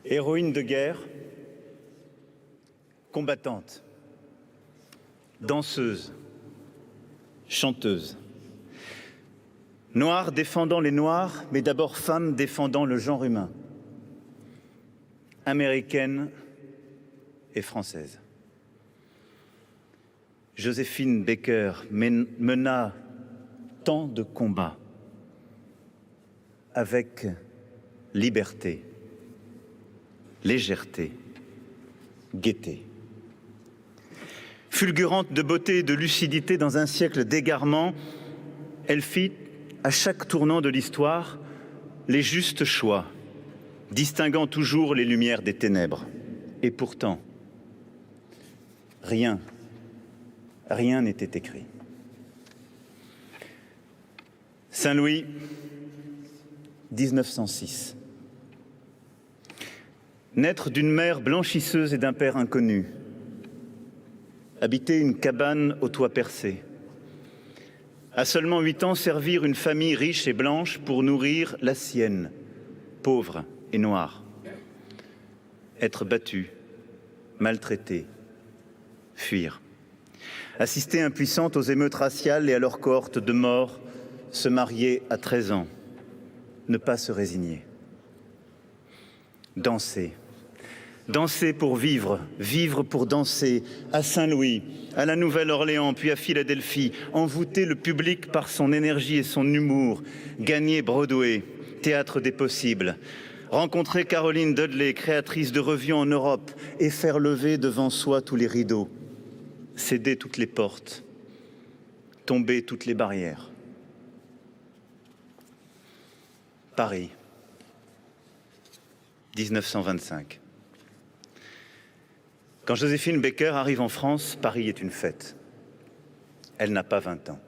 Héroïne de guerre, combattante, danseuse, chanteuse. Noire défendant les Noirs, mais d'abord femme défendant le genre humain. Américaine et française. Joséphine Baker mena tant de combats avec liberté, légèreté, gaieté. Fulgurante de beauté et de lucidité dans un siècle d'égarement, elle fit, à chaque tournant de l'histoire, les justes choix, distinguant toujours les lumières des ténèbres. Et pourtant, rien n'était écrit. Saint-Louis, 1906. Naître d'une mère blanchisseuse et d'un père inconnu. Habiter une cabane au toit percé. À seulement 8 ans, servir une famille riche et blanche pour nourrir la sienne, pauvre et noire. Être battu, maltraité, fuir. Assister impuissante aux émeutes raciales et à leur cohorte de morts, se marier à 13 ans, ne pas se résigner. Danser. Danser pour vivre, vivre pour danser, à Saint-Louis, à la Nouvelle-Orléans, puis à Philadelphie, envoûter le public par son énergie et son humour, gagner Broadway, théâtre des possibles, rencontrer Caroline Dudley, créatrice de revues en Europe, et faire lever devant soi tous les rideaux, céder toutes les portes, tomber toutes les barrières. Paris, 1925. Quand Joséphine Baker arrive en France, Paris est une fête. Elle n'a pas 20 ans.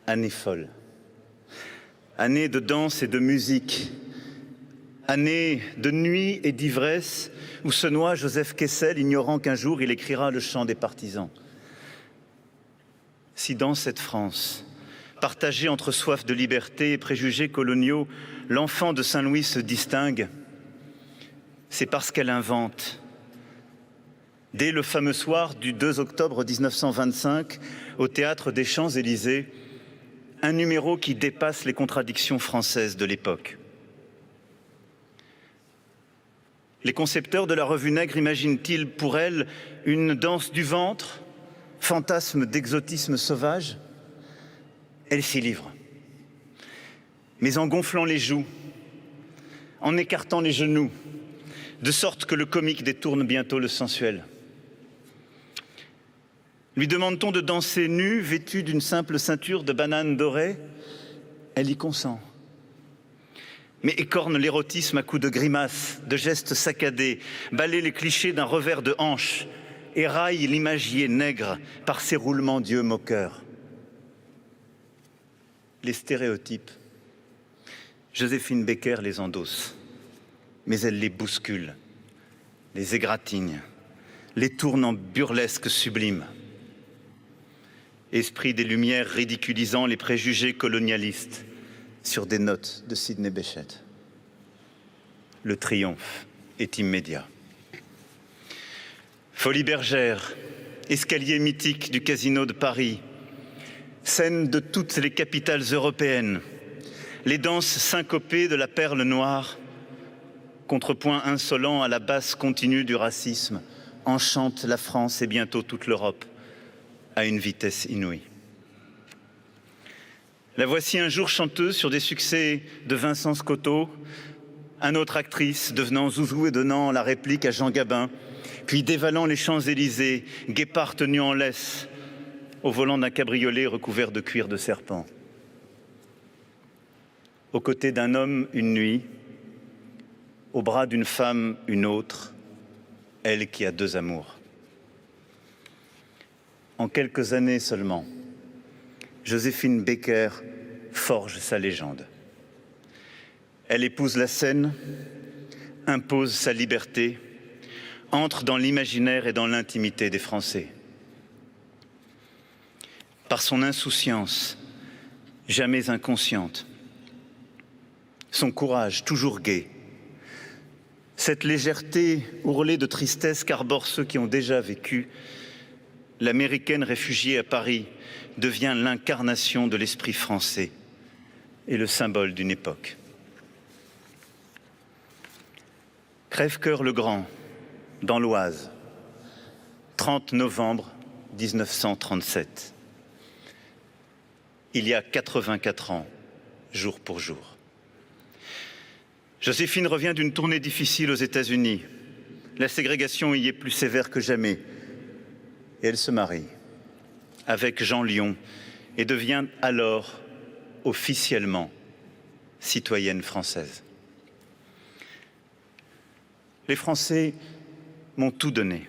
Année folle. Année de danse et de musique. Année de nuit et d'ivresse où se noie Joseph Kessel, ignorant qu'un jour il écrira le chant des partisans. Si dans cette France, partagée entre soif de liberté et préjugés coloniaux, l'enfant de Saint-Louis se distingue, c'est parce qu'elle invente. Dès le fameux soir du 2 octobre 1925, au Théâtre des Champs-Élysées, un numéro qui dépasse les contradictions françaises de l'époque. Les concepteurs de la revue Nègre imaginent-ils pour elle une danse du ventre, fantasme d'exotisme sauvage? Elle s'y livre, mais en gonflant les joues, en écartant les genoux, de sorte que le comique détourne bientôt le sensuel. Lui demande-t-on de danser nue, vêtue d'une simple ceinture de bananes dorées? Elle y consent. Mais écorne l'érotisme à coups de grimaces, de gestes saccadés, balaie les clichés d'un revers de hanche et raille l'imagier nègre par ses roulements d'yeux moqueurs. Les stéréotypes, Joséphine Baker les endosse, mais elle les bouscule, les égratigne, les tourne en burlesque sublime. Esprit des Lumières ridiculisant les préjugés colonialistes sur des notes de Sidney Bechet. Le triomphe est immédiat. Folie bergère, escalier mythique du Casino de Paris, scène de toutes les capitales européennes, les danses syncopées de la perle noire, contrepoint insolent à la basse continue du racisme, enchantent la France et bientôt toute l'Europe à une vitesse inouïe. La voici un jour chanteuse sur des succès de Vincent Scotto, un autre actrice devenant Zouzou et donnant la réplique à Jean Gabin, puis dévalant les Champs-Élysées, guépard tenu en laisse, au volant d'un cabriolet recouvert de cuir de serpent. Aux côtés d'un homme, une nuit, au bras d'une femme, une autre, elle qui a 2 amours. En quelques années seulement, Joséphine Baker forge sa légende. Elle épouse la scène, impose sa liberté, entre dans l'imaginaire et dans l'intimité des Français. Par son insouciance, jamais inconsciente, son courage toujours gai, Cette légèreté ourlée de tristesse qu'arborent ceux qui ont déjà vécu, l'Américaine réfugiée à Paris devient l'incarnation de l'esprit français et le symbole d'une époque. Crèvecoeur-le-Grand, dans l'Oise, 30 novembre 1937. Il y a 84 ans, jour pour jour. Joséphine revient d'une tournée difficile aux États-Unis. La ségrégation y est plus sévère que jamais. Et elle se marie avec Jean Lyon et devient alors officiellement citoyenne française. Les Français m'ont tout donné.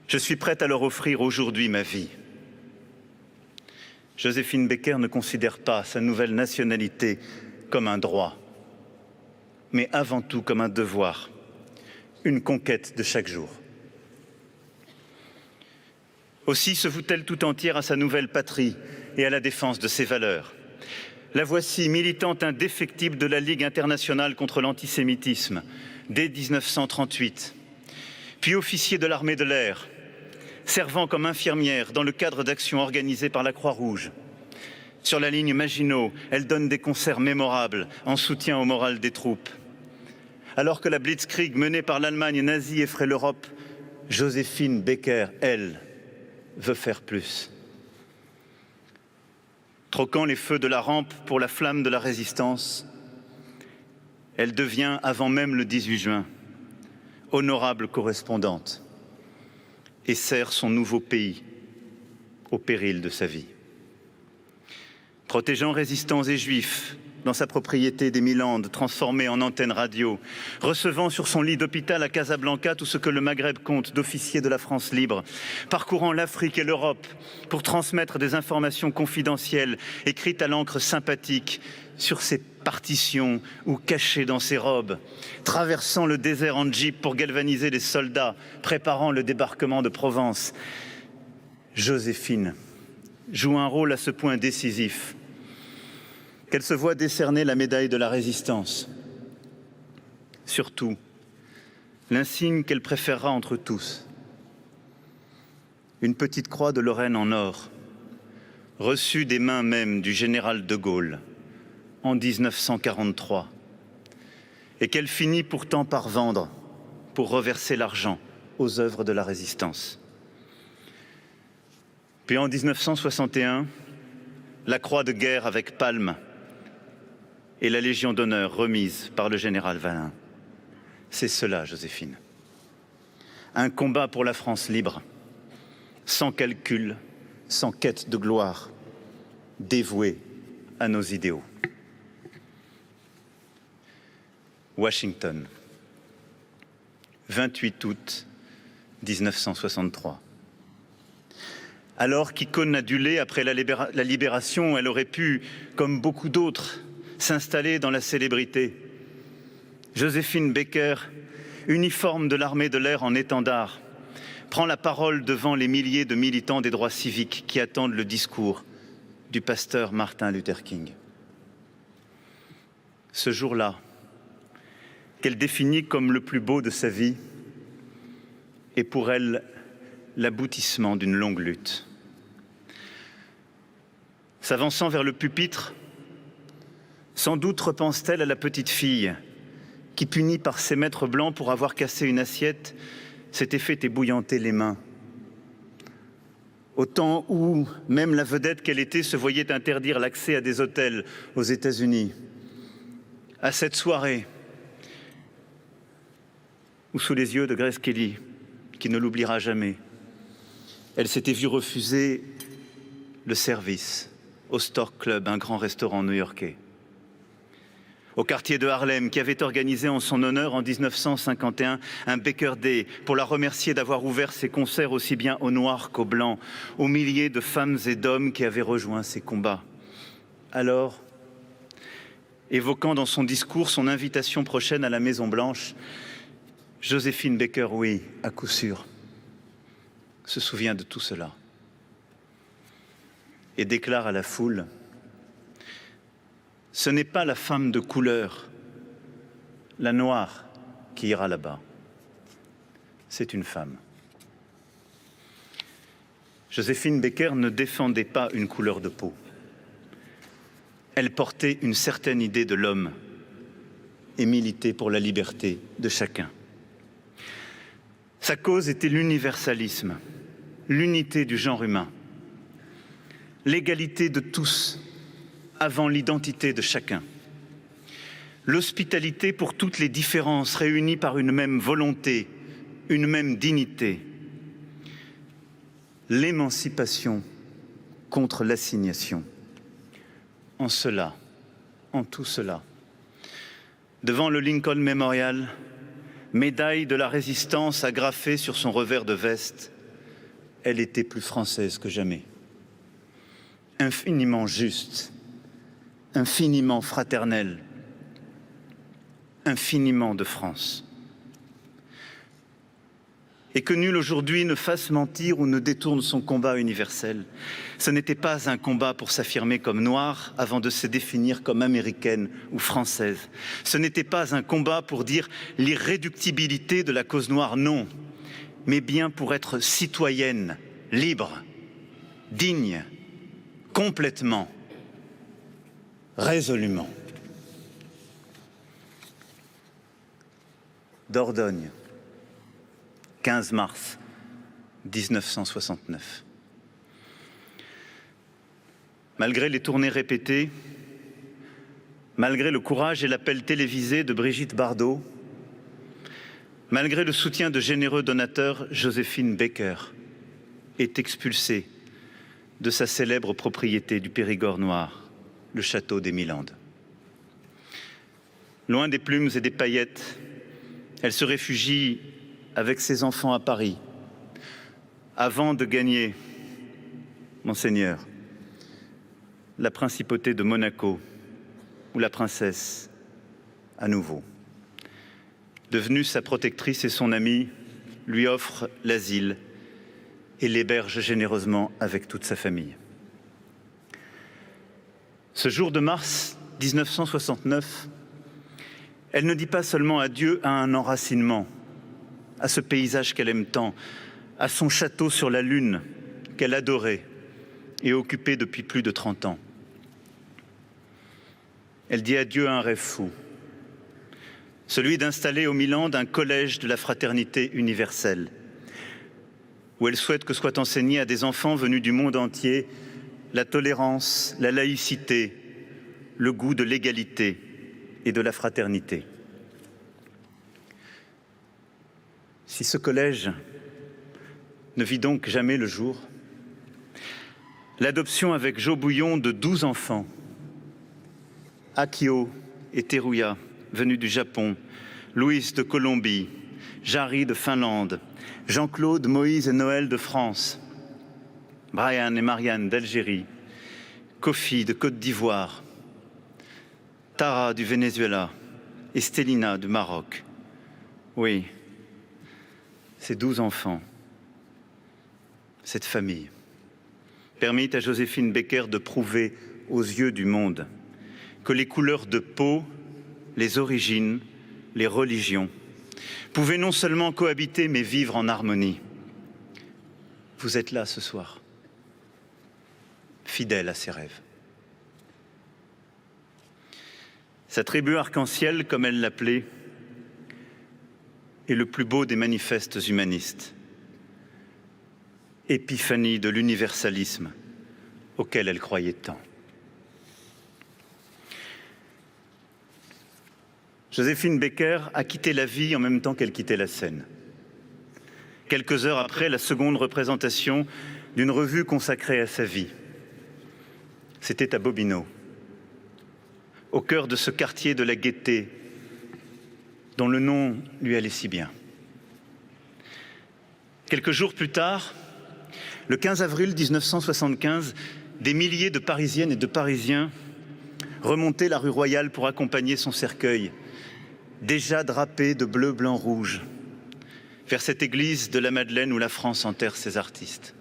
Je suis prête à leur offrir aujourd'hui ma vie. Joséphine Baker ne considère pas sa nouvelle nationalité comme un droit, mais avant tout comme un devoir, une conquête de chaque jour. Aussi se voue-t-elle tout entière à sa nouvelle patrie et à la défense de ses valeurs. La voici, militante indéfectible de la Ligue internationale contre l'antisémitisme, dès 1938, puis officier de l'armée de l'air, servant comme infirmière dans le cadre d'actions organisées par la Croix-Rouge. Sur la ligne Maginot, elle donne des concerts mémorables en soutien au moral des troupes. Alors que la Blitzkrieg menée par l'Allemagne nazie effraie l'Europe, Joséphine Baker, elle, veut faire plus. Troquant les feux de la rampe pour la flamme de la résistance, elle devient, avant même le 18 juin, honorable correspondante et sert son nouveau pays au péril de sa vie. Protégeant résistants et juifs dans sa propriété des Milandes, transformée en antenne radio, recevant sur son lit d'hôpital à Casablanca tout ce que le Maghreb compte d'officiers de la France libre, parcourant l'Afrique et l'Europe pour transmettre des informations confidentielles écrites à l'encre sympathique sur ses partitions ou cachées dans ses robes, traversant le désert en jeep pour galvaniser les soldats, préparant le débarquement de Provence. Joséphine joue un rôle à ce point décisif qu'elle se voit décerner la médaille de la Résistance. Surtout, l'insigne qu'elle préférera entre tous, une petite croix de Lorraine en or, reçue des mains même du général de Gaulle en 1943, et qu'elle finit pourtant par vendre pour reverser l'argent aux œuvres de la Résistance. Puis en 1961, la croix de guerre avec palme et la Légion d'honneur remise par le général Valin. C'est cela, Joséphine. Un combat pour la France libre, sans calcul, sans quête de gloire, dévoué à nos idéaux. Washington, 28 août 1963. Alors qu'icône adulée après la libération, elle aurait pu, comme beaucoup d'autres, s'installer dans la célébrité. Joséphine Baker, uniforme de l'armée de l'air en étendard, prend la parole devant les milliers de militants des droits civiques qui attendent le discours du pasteur Martin Luther King. Ce jour-là, qu'elle définit comme le plus beau de sa vie, est pour elle l'aboutissement d'une longue lutte. S'avançant vers le pupitre, sans doute repense-t-elle à la petite fille qui, punie par ses maîtres blancs pour avoir cassé une assiette, s'était fait ébouillanter les mains. Au temps où même la vedette qu'elle était se voyait interdire l'accès à des hôtels aux États-Unis. À cette soirée où, sous les yeux de Grace Kelly, qui ne l'oubliera jamais, elle s'était vue refuser le service au Stork Club, un grand restaurant new-yorkais. Au quartier de Harlem, qui avait organisé en son honneur en 1951 un Baker Day pour la remercier d'avoir ouvert ses concerts aussi bien aux Noirs qu'aux Blancs, aux milliers de femmes et d'hommes qui avaient rejoint ses combats. Alors, évoquant dans son discours son invitation prochaine à la Maison-Blanche, Joséphine Baker, oui, à coup sûr, se souvient de tout cela et déclare à la foule: ce n'est pas la femme de couleur, la noire, qui ira là-bas. C'est une femme. Joséphine Baker ne défendait pas une couleur de peau. Elle portait une certaine idée de l'homme et militait pour la liberté de chacun. Sa cause était l'universalisme, l'unité du genre humain, l'égalité de tous avant l'identité de chacun, l'hospitalité pour toutes les différences réunies par une même volonté, une même dignité, l'émancipation contre l'assignation. En cela, en tout cela, devant le Lincoln Memorial, médaille de la résistance agrafée sur son revers de veste, elle était plus française que jamais. Infiniment juste, infiniment fraternelle, infiniment de France. Et que nul aujourd'hui ne fasse mentir ou ne détourne son combat universel. Ce n'était pas un combat pour s'affirmer comme noire avant de se définir comme américaine ou française. Ce n'était pas un combat pour dire l'irréductibilité de la cause noire, non, mais bien pour être citoyenne, libre, digne, complètement, résolument. Dordogne, 15 mars 1969. Malgré les tournées répétées, malgré le courage et l'appel télévisé de Brigitte Bardot, malgré le soutien de généreux donateurs, Joséphine Baker est expulsée de sa célèbre propriété du Périgord noir, le château des Milandes. Loin des plumes et des paillettes, elle se réfugie avec ses enfants à Paris, avant de gagner, Monseigneur, la principauté de Monaco, où la princesse, à nouveau, devenue sa protectrice et son amie, lui offre l'asile et l'héberge généreusement avec toute sa famille. Ce jour de mars 1969, elle ne dit pas seulement adieu à un enracinement, à ce paysage qu'elle aime tant, à son château sur la Lune qu'elle adorait et occupait depuis plus de 30 ans. Elle dit adieu à un rêve fou, celui d'installer au Milan un collège de la fraternité universelle, où elle souhaite que soit enseignée à des enfants venus du monde entier la tolérance, la laïcité, le goût de l'égalité et de la fraternité. Si ce collège ne vit donc jamais le jour, l'adoption avec Jo Bouillon de 12 enfants, Akio et Teruya, venus du Japon, Louis de Colombie, Jari de Finlande, Jean-Claude, Moïse et Noël de France, Brian et Marianne d'Algérie, Kofi de Côte d'Ivoire, Tara du Venezuela et Stelina du Maroc. Oui, ces 12 enfants, cette famille, permit à Joséphine Baker de prouver aux yeux du monde que les couleurs de peau, les origines, les religions pouvaient non seulement cohabiter mais vivre en harmonie. Vous êtes là ce soir, fidèle à ses rêves. Sa tribu arc-en-ciel, comme elle l'appelait, est le plus beau des manifestes humanistes, épiphanie de l'universalisme auquel elle croyait tant. Joséphine Baker a quitté la vie en même temps qu'elle quittait la scène. Quelques heures après la seconde représentation d'une revue consacrée à sa vie. C'était à Bobino, au cœur de ce quartier de la gaieté dont le nom lui allait si bien. Quelques jours plus tard, le 15 avril 1975, des milliers de Parisiennes et de Parisiens remontaient la rue Royale pour accompagner son cercueil, déjà drapé de bleu, blanc, rouge, vers cette église de la Madeleine où la France enterre ses artistes.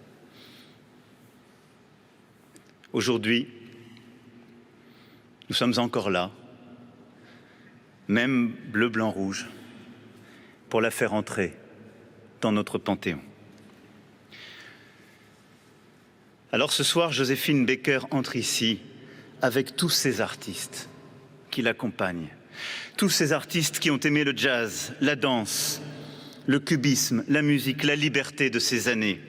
Aujourd'hui, nous sommes encore là, même bleu, blanc, rouge, pour la faire entrer dans notre Panthéon. Alors ce soir, Joséphine Baker entre ici avec tous ces artistes qui l'accompagnent, tous ces artistes qui ont aimé le jazz, la danse, le cubisme, la musique, la liberté de ces années.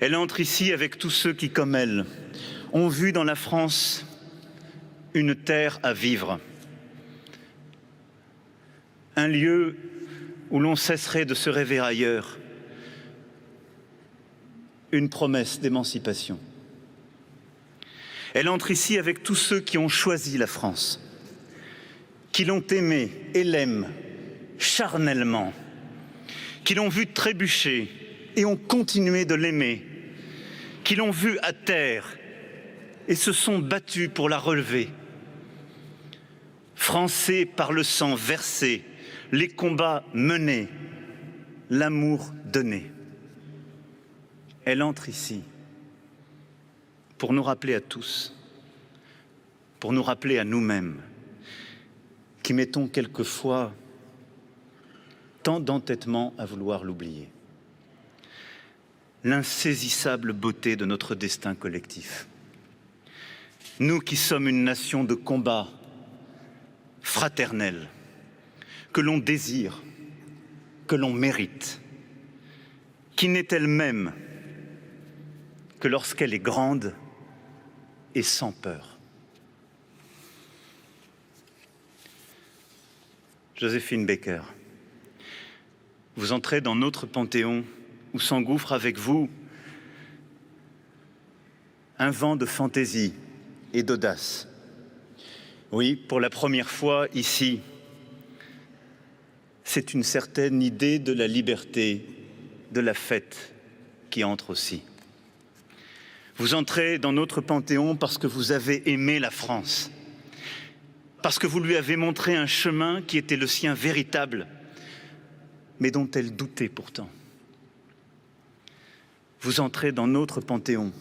Elle entre ici avec tous ceux qui, comme elle, ont vu dans la France une terre à vivre, un lieu où l'on cesserait de se rêver ailleurs, une promesse d'émancipation. Elle entre ici avec tous ceux qui ont choisi la France, qui l'ont aimée et l'aiment charnellement, qui l'ont vue trébucher et ont continué de l'aimer, qui l'ont vue à terre et se sont battus pour la relever. Français par le sang versé, les combats menés, l'amour donné. Elle entre ici pour nous rappeler à tous, pour nous rappeler à nous-mêmes, qui mettons quelquefois tant d'entêtement à vouloir l'oublier. L'insaisissable beauté de notre destin collectif. Nous qui sommes une nation de combat fraternel, que l'on désire, que l'on mérite, qui n'est elle-même que lorsqu'elle est grande et sans peur. Joséphine Baker, vous entrez dans notre Panthéon où s'engouffre avec vous un vent de fantaisie et d'audace. Oui, pour la première fois ici, c'est une certaine idée de la liberté, de la fête qui entre aussi. Vous entrez dans notre Panthéon parce que vous avez aimé la France, parce que vous lui avez montré un chemin qui était le sien véritable, mais dont elle doutait pourtant. Vous entrez dans notre Panthéon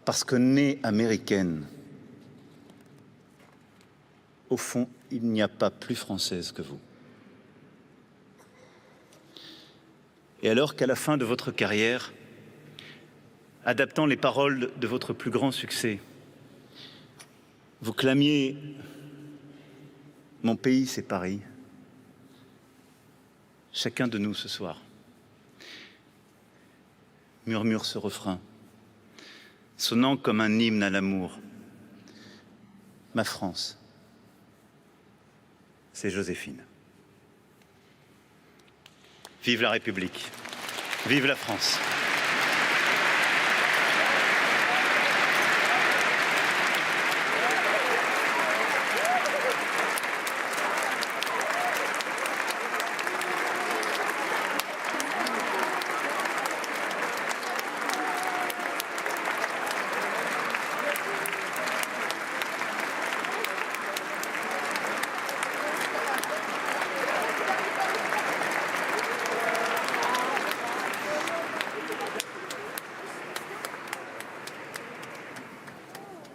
parce que née américaine, au fond, il n'y a pas plus française que vous. Et alors qu'à la fin de votre carrière, adaptant les paroles de votre plus grand succès, vous clamiez « Mon pays, c'est Paris », chacun de nous ce soir murmure ce refrain, sonnant comme un hymne à l'amour. Ma France, c'est Joséphine. Vive la République, vive la France.